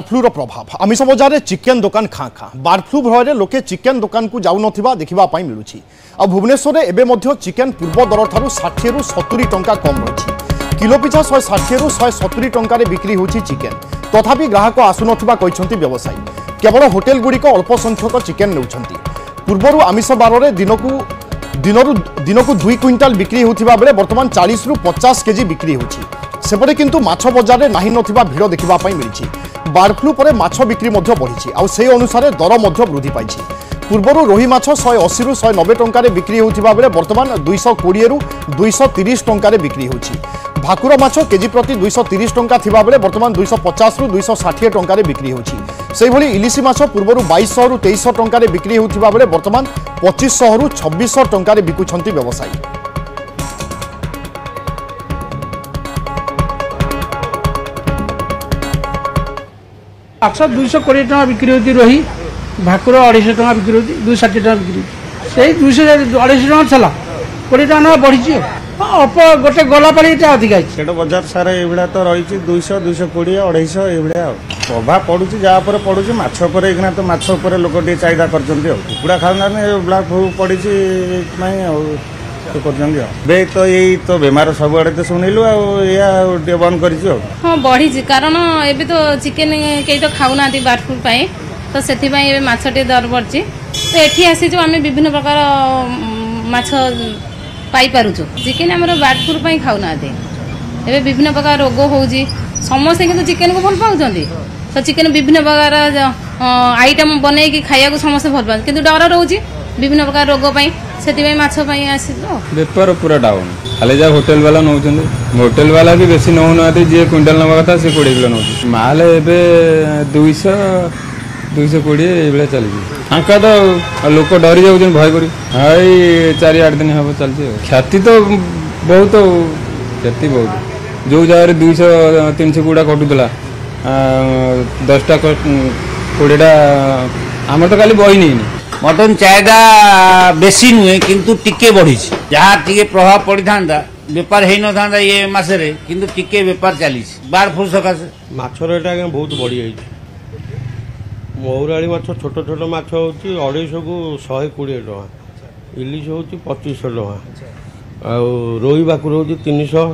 फ्लूर प्रभाव आमिष बजार में चिकेन दुकान खाँ खाँ बार्ड फ्लू भय लोके चिकेन दुकान को जाऊ नथिबा देखिबा मिलूँ आ भुवनेश्वर में एबे चिकेन पूर्व दर ठारू 60 रु 70 टंका कम रही किलो पिछा 160 रु 170 टंका बिक्री होची चिकेन तथापि ग्राहक आसुनथिबा कहछंती व्यवसायी केवल होटेल गुड़िक अल्प संख्यक चिकेन नेउछंती पूर्वर आमिष बार में दिनकू 2 क्विंटाल बिक्री होथिबा बेले वर्तमान 40 रु 50 केजी बिक्री होची सेपटे किंतु माछ बजार में नाही नथिबा भिड़ देखिबा मिली बार्ड फ्लू पर माछ बिक्री बढ़ी आउ से अनुसार दर वृद्धि पाई पूर्वर रोही माछ 180 रु 190 टंका बिक्री होथिबा बेले वर्तमान 220 रु 230 टंका बिक्री होची भाकुर माछ केजी प्रति 230 टंका थिबा बेले वर्तमान 250 रु 260 टंका बिक्री होची सेहि भली इलिसी माछ पूर्वर 2200 रु 2300 टंका बिक्री होथिबा बेले वर्तमान 2500 रु 2600 टंका बिकुछंती व्यवसायी। अक्सर 220 टका बिक्री होती रही भाकुर 250 टका बिक्री होती 260 टका बिक्री से 200 250 टका चला 20 टका बढ़ी अल्प गोटे गला पाली अधिक बजार सारा ये तो रही 200 220 250 ये प्रभाव पड़ू जहाँ पड़ू माछना तो माछ लोक चाहिदा कर कुकुड़ा खाऊना ब्लैक फ्लू पड़ी कर तो यही तो बेमार सब आड़े तो शुणिलु या बंद कर हाँ बढ़ी कारण एबे तो चिकेन कई तो खाऊना बार्ड फ्लू तो से माछ दर बढ़ी तो एठी आसी जो आम विभिन्न प्रकार माछ पाई पारुछु चिकेन आमर बार्ड फ्लू खाऊना एबे विभिन्न प्रकार रोग होउजी समस्ते किंतु चिकेन को भल पाउछंती तो चिकेन विभिन्न प्रकार आइटम बनै कि खाया को समस्ते भल पाउछंती किंतु डर रहउजी विभिन्न प्रकार रोग पई सेति माछ पई आसिलो बेपार पूरा डाउन खाली जा होटेल वाला नौछंती होटेल वाला भी बेसी नौ नाते जे क्विंटल नवा कथा से 20 किलो नौछ माल एबे 200 220 ये चली आंका तो लोक डरी जाऊँ भय कर 4-8 दिन हम चलती क्षति तो बहुत क्षति बहुत जो जगह 200-300 गुड़ा कटुला 10टा 20टा आम तो खाली बही नहीं मटन चाहिदा बेसी नुहे किंतु टिके बढ़ी जहाँ टिके प्रभाव पड़ी था बेपार हो न था ये मसरे किंतु टिके बेपार चली बार्ड फ्लू सकाशे माछ रेट आगे बहुत बढ़ी जाइए मौराड़ी माछ छोट छोट माछ हूँ 250 को 120 टका इलिश हूँ 2500 टका आ रोही भाकुर हूँ 300।